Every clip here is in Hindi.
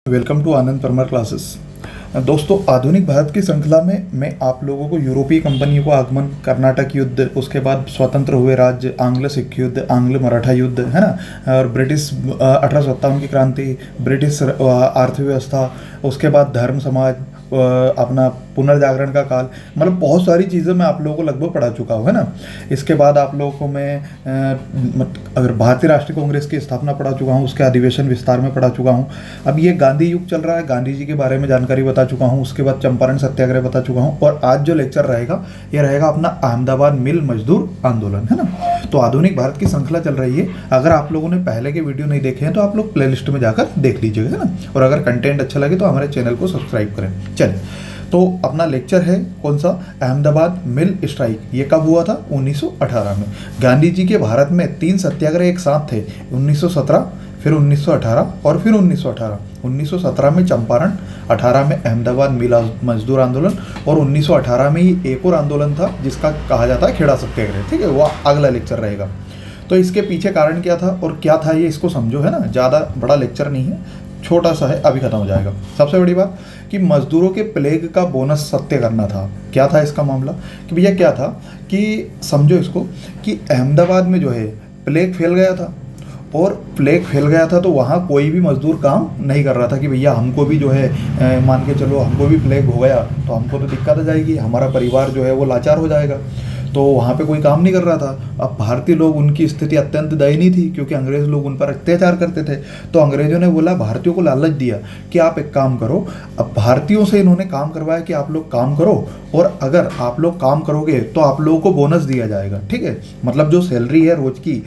Welcome to Anand Parmar classes. दोस्तों, आधुनिक भारत की श्रृंखला में मैं आप लोगों को यूरोपीय कंपनियों का आगमन, कर्नाटक युद्ध, उसके बाद स्वतंत्र हुए राज्य, आंग्ल सिख युद्ध, आंग्ल मराठा युद्ध, है ना, और ब्रिटिश 1857 की क्रांति, ब्रिटिश अर्थव्यवस्था, उसके बाद धर्म समाज, अपना पुनर्जागरण का काल, मतलब बहुत सारी चीज़ें मैं आप लोगों को लगभग पढ़ा चुका हूँ, है ना। इसके बाद आप लोगों को मैं अगर भारतीय राष्ट्रीय कांग्रेस की स्थापना पढ़ा चुका हूँ, उसके अधिवेशन विस्तार में पढ़ा चुका हूँ। अब ये गांधी युग चल रहा है, गांधी जी के बारे में जानकारी बता चुका हूँ। उसके बाद चंपारण सत्याग्रह बता चुका हूँ। और आज जो लेक्चर रहेगा ये रहेगा अपना अहमदाबाद मिल मजदूर आंदोलन, है ना। तो आधुनिक भारत की श्रृंखला चल रही है। अगर आप लोगों ने पहले के वीडियो नहीं देखे हैं तो आप लोग प्लेलिस्ट में जाकर देख लीजिएगा, है ना। और अगर कंटेंट अच्छा लगे तो हमारे चैनल को सब्सक्राइब करें। चलिए, तो अपना लेक्चर है कौन सा, अहमदाबाद मिल स्ट्राइक। ये कब हुआ था? 1918 में। गांधी जी के भारत में 3 सत्याग्रह एक साथ थे, 1917, फिर 1918 और फिर 1918। 1917 में चंपारण, 18 में अहमदाबाद मिल मजदूर आंदोलन, और 1918 में ही एक और आंदोलन था जिसका कहा जाता है खेड़ा सत्याग्रह। ठीक है, वो अगला लेक्चर रहेगा। तो इसके पीछे कारण क्या था और क्या था ये इसको समझो, है ना। ज़्यादा बड़ा लेक्चर नहीं है, छोटा सा है, अभी खत्म हो जाएगा। सबसे बड़ी बात कि मजदूरों के प्लेग का बोनस सत्य करना था। क्या था इसका मामला कि भैया क्या था कि समझो इसको कि अहमदाबाद में जो है प्लेग फैल गया था, और प्लेग फैल गया था तो वहाँ कोई भी मजदूर काम नहीं कर रहा था कि भैया हमको भी जो है मान के चलो हमको भी प्लेग हो गया तो हमको तो दिक्कत आ जाएगी, हमारा परिवार जो है वो लाचार हो जाएगा। तो वहाँ पे कोई काम नहीं कर रहा था। अब भारतीय लोग, उनकी स्थिति अत्यंत दयनीय थी क्योंकि अंग्रेज़ लोग उन पर अत्याचार करते थे। तो अंग्रेज़ों ने बोला, भारतीयों को लालच दिया कि आप एक काम करो। अब भारतीयों से इन्होंने काम करवाया कि आप लोग काम करो, और अगर आप लोग काम करोगे तो आप लोगों को बोनस दिया जाएगा। ठीक है, मतलब जो सैलरी है रोज़ की,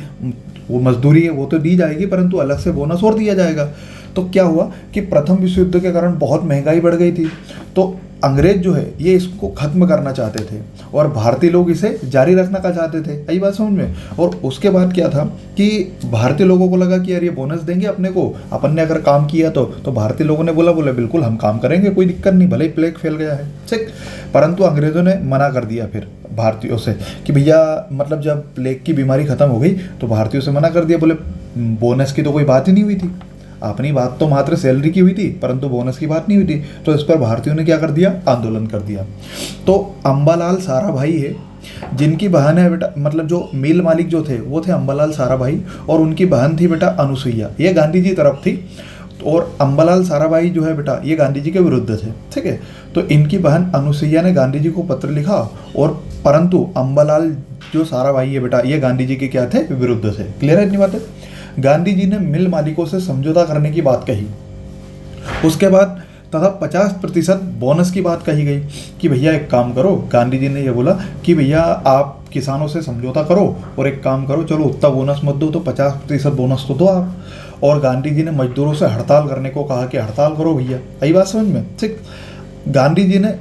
वो मजदूरी है वो तो दी जाएगी, परंतु अलग से बोनस और दिया जाएगा। तो क्या हुआ कि प्रथम विश्व युद्ध के कारण बहुत महंगाई बढ़ गई थी, तो अंग्रेज जो है ये इसको खत्म करना चाहते थे और भारतीय लोग इसे जारी रखना का चाहते थे। यही बात समझ में। और उसके बाद क्या था कि भारतीय लोगों को लगा कि यार ये बोनस देंगे अपने को, अपन ने अगर काम किया तो भारतीय लोगों ने बोला बिल्कुल हम काम करेंगे, कोई दिक्कत नहीं, भले ही प्लेग फैल गया है। ठीक, परंतु अंग्रेजों ने मना कर दिया फिर भारतीयों से कि भैया, मतलब जब प्लेग की बीमारी खत्म हो गई तो भारतीयों से मना कर दिया, बोले बोनस की तो कोई बात ही नहीं हुई थी, अपनी बात तो मात्र सैलरी की हुई थी परंतु बोनस की बात नहीं हुई थी। तो इस पर भारतीयों ने क्या कर दिया, आंदोलन कर दिया। तो अंबालाल साराभाई है जिनकी बहन है बेटा, मतलब जो मिल मालिक जो थे वो थे अंबालाल साराभाई, और उनकी बहन थी बेटा अनुसुईया। ये गांधी जी तरफ थी, और अंबालाल साराभाई जो है बेटा ये गांधी जी के विरुद्ध थे। ठीक है, तो इनकी बहन अनुसुईया ने गांधी जी को पत्र लिखा, और परंतु अंबालाल जो साराभाई है बेटा ये गांधी जी के क्या थे, विरुद्ध थे। क्लियर है इतनी बातें। गांधी जी ने मिल मालिकों से समझौता करने की बात कही, उसके बाद तथा 50% बोनस की बात कही गई कि भैया एक काम करो। गांधी जी ने यह बोला कि भैया आप किसानों से समझौता करो और एक काम करो, चलो उतना बोनस मत दो तो 50% बोनस तो दो आप। और गांधी जी ने मजदूरों से हड़ताल करने को कहा कि हड़ताल करो भैया। यही बात समझ में। ठीक, गांधी जी ने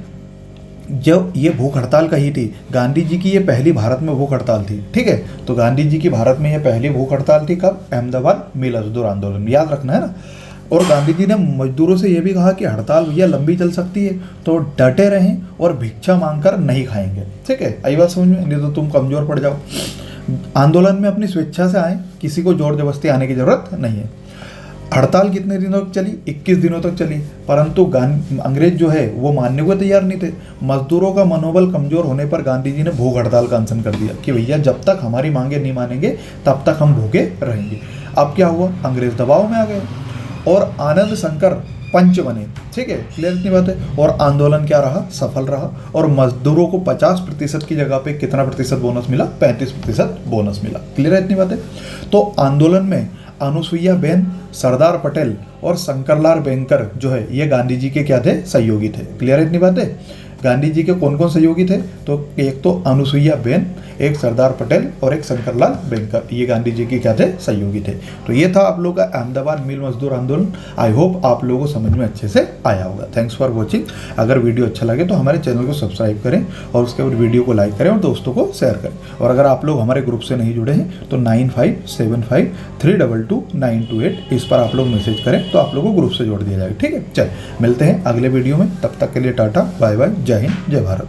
जब ये भूख हड़ताल कही थी, गांधी जी की ये पहली भारत में भूख हड़ताल थी। ठीक है, तो गांधी जी की भारत में ये पहली भूख हड़ताल थी कब, अहमदाबाद मिल मजदूर आंदोलन, याद रखना है ना। और गांधी जी ने मजदूरों से ये भी कहा कि हड़ताल भैया लंबी चल सकती है तो डटे रहें और भिक्षा मांगकर नहीं खाएंगे। ठीक है, आई बात समझ में, नहीं तो तुम कमजोर पड़ जाओ। आंदोलन में अपनी स्वेच्छा से आए, किसी को जोर जबरदस्ती आने की जरूरत नहीं है। हड़ताल कितने दिनों तक चली? 21 दिनों तक चली, परंतु अंग्रेज जो है वो मानने को तैयार नहीं थे। मजदूरों का मनोबल कमजोर होने पर गांधी जी ने भूख हड़ताल का अनशन कर दिया कि भैया जब तक हमारी मांगे नहीं मानेंगे तब तक हम भूखे रहेंगे। अब क्या हुआ, अंग्रेज दबाव में आ गए और आनंद शंकर पंच बने। ठीक है, क्लियर इतनी बात है। और आंदोलन क्या रहा, सफल रहा, और मजदूरों को 50% की जगह पे कितना प्रतिशत बोनस मिला, 35% बोनस मिला। क्लियर है इतनी बातें। तो आंदोलन में अनुसुईया बेन, सरदार पटेल और शंकरलाल बैंकर जो है ये गांधी जी के क्या थे, सहयोगी थे। क्लियर है इतनी बातें। गांधी जी के कौन कौन सहयोगी थे, तो एक तो अनुसुईया बेन, एक सरदार पटेल और एक शंकरलाल बैंकर, ये गांधी जी के क्या थे, सहयोगी थे। तो ये था आप लोगों का अहमदाबाद मिल मजदूर आंदोलन। आई होप आप लोगों को समझ में अच्छे से आया होगा। Thanks for watching. अगर वीडियो अच्छा लगे तो हमारे चैनल को सब्सक्राइब करें और उसके बाद वीडियो को लाइक करें और दोस्तों को शेयर करें। और अगर आप लोग हमारे ग्रुप से नहीं जुड़े हैं तो 9575322928 इस पर आप लोग मैसेज करें तो आप लोगों को ग्रुप से जोड़ दिया जाएगा। ठीक है, चल मिलते हैं अगले वीडियो में, तब तक के लिए टाटा बाय बाय, जय हिंद जय भारत।